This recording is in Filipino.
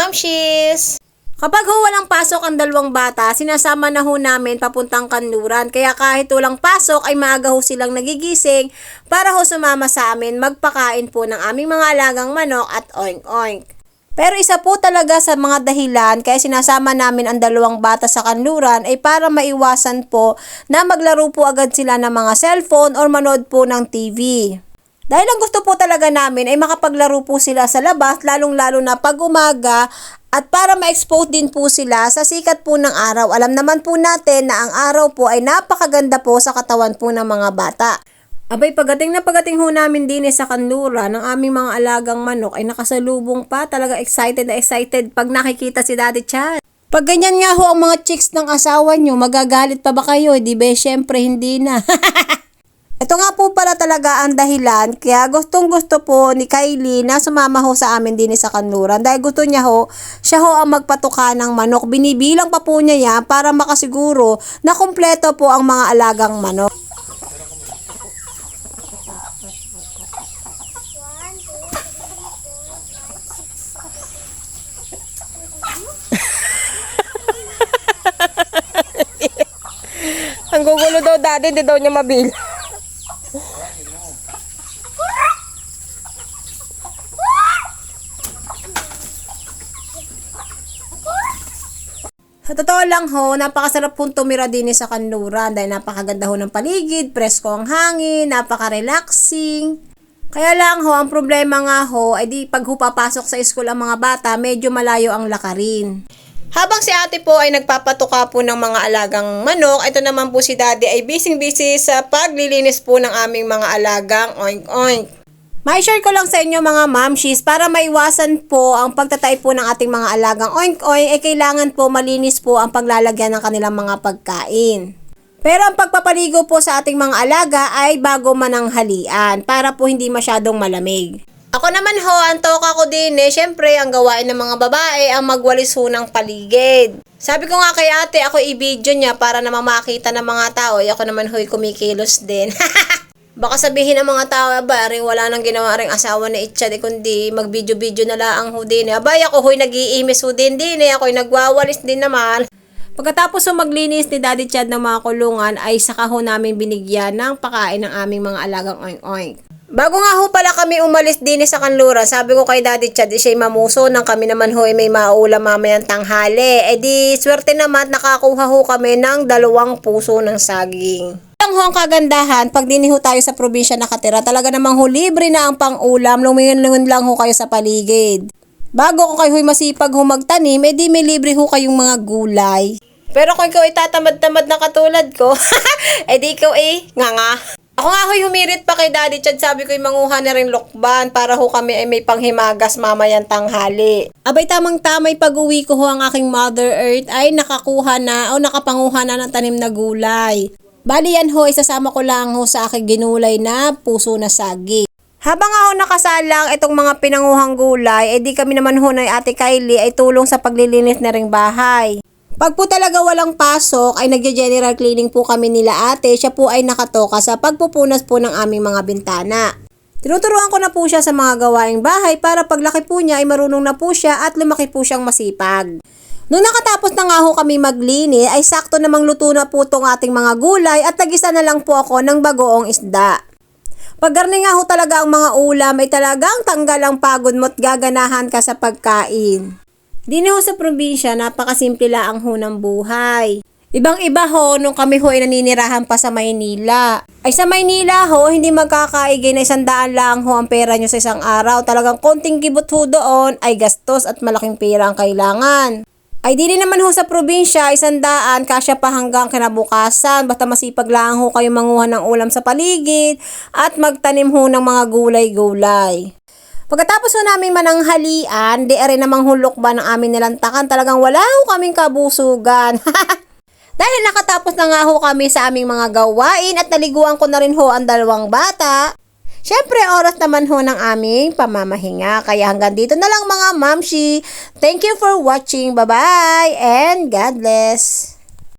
Mamshis! Kapag ho walang pasok ang dalawang bata, sinasama na ho namin papuntang kanluran. Kaya kahit walang pasok ay maaga ho silang nagigising para ho sumama sa amin magpakain po ng aming mga alagang manok at oink-oink. Pero isa po talaga sa mga dahilan kaya sinasama namin ang dalawang bata sa kanluran ay para maiwasan po na maglaro po agad sila ng mga cellphone or manood po ng TV. Dahil ang gusto po talaga namin ay makapaglaro po sila sa labas, lalong-lalo na pag umaga at para ma-expose din po sila sa sikat po ng araw. Alam naman po natin na ang araw po ay napakaganda po sa katawan po ng mga bata. Abay, pagating ho namin din sa kanluran ng aming mga alagang manok ay nakasalubong pa. Talaga excited na excited pag nakikita si Daddy Chad. Pag ganyan nga ho ang mga chicks ng asawa nyo, magagalit pa ba kayo? Di ba? Syempre hindi na. Ito nga po pala talaga ang dahilan kaya gustong gusto po ni Kylie na sumama ho sa amin din sa kanluran dahil gusto niya ho, siya ho ang magpatuka ng manok. Binibilang pa po niya yan para makasiguro na kumpleto po ang mga alagang manok. Ang gugulo daw daddy, di daw niya mabilang. Sa totoo lang ho, napakasarap pong tumira din sa kanluran dahil napakaganda ho ng paligid, presko ang hangin, napaka-relaxing. Kaya lang ho, ang problema nga ho, ay di pag ho papasok sa school ang mga bata, medyo malayo ang lakarin. Habang si ate po ay nagpapatuka po ng mga alagang manok, ito naman po si daddy ay busy-busy sa paglilinis po ng aming mga alagang oink-oink. Mai-share ko lang sa inyo mga mamshis para maiwasan po ang pagtatay po ng ating mga alagang oink-oink ay kailangan po malinis po ang paglalagyan ng kanilang mga pagkain. Pero ang pagpapaligo po sa ating mga alaga ay bago mananghalian para po hindi masyadong malamig. Ako naman ho, ang toka ko din syempre ang gawain ng mga babae ang magwalis ho ng paligid. Sabi ko nga kay ate, ako i-video niya para naman makita ng mga tao, ako naman ho'y kumikilos din. Baka sabihin ng mga tao, ring wala nang ginawa ring asawa na Itchad, kundi mag-video-video na lang ho din. Abay, ako ho'y nag-iimis ho din ako'y nagwawalis din naman. Pagkatapos ho maglinis ni Daddy Chad ng mga kulungan, ay saka ho namin binigyan ng pakain ng aming mga alagang oink-oink. Bago nga ho pala kami umalis din sa kanluran, sabi ko kay Daddy Chad, siya'y mamuso nang kami naman ho ay may maulam mamayang tanghali. Di swerte naman nakakuha ho kami ng 2 puso ng saging. Lang ho ang kagandahan, pag diniho tayo sa probinsya nakatira, talaga namang ho libre na ang pang-ulam, lumingon-lingon lang ho kayo sa paligid. Bago kung kayo masipag ho magtanim, di may libre ho kayong mga gulay. Pero kung ikaw ay tatamad-tamad na katulad ko, di ikaw nga. Ako nga ho'y humirit pa kay Daddy Chad, sabi ko'y manguha na rin lokban para ho kami ay may panghimagas mamayang tanghali. Abay tamang-tamay pag-uwi ko ho ang aking Mother Earth ay nakakuha na o nakapanguha na ng tanim na gulay. Bali yan ho, isasama ko lang ho sa aking ginulay na puso na sagi. Habang ako nakasalang itong mga pinanguhang gulay, di kami naman ho na ate Kylie ay tulong sa paglilinis na ring bahay. Pag po talaga walang pasok, ay nagja-general cleaning po kami nila ate, siya po ay nakatoka sa pagpupunas po ng aming mga bintana. Tinuturuan ko na po siya sa mga gawaing bahay para paglaki po niya ay marunong na po siya at lumaki po siyang masipag. Nung nakatapos na nga ho kami maglinis, ay sakto namang luto na po itong ating mga gulay at nagisa na lang po ako ng bagoong isda. Paggarni nga ho talaga ang mga ulam ay talagang tanggal ang pagod mo at gaganahan ka sa pagkain. Dito ho sa probinsya, napakasimple lang ho ng buhay. Ibang-iba ho nung kami ho ay naninirahan pa sa Maynila. Ay sa Maynila ho, hindi magkakaigay na 100 lang ho ang pera nyo sa isang araw. Talagang konting kibot ho doon ay gastos at malaking pera ang kailangan. Ay di naman ho sa probinsya, 100 kasya pa hanggang kinabukasan. Basta masipag lang ho kayo manguha ng ulam sa paligid at magtanim ho ng mga gulay-gulay. Pagkatapos ho namin mananghalian, di rin namang hulok ba ng aming nilantakan. Talagang wala ho kaming kabusugan. Dahil nakatapos na nga ho kami sa aming mga gawain at naliguan ko na rin ho ang 2 bata. Syempre, oras naman ho ng aming pamamahinga. Kaya hanggang dito na lang mga mamshi. Thank you for watching. Bye-bye and God bless.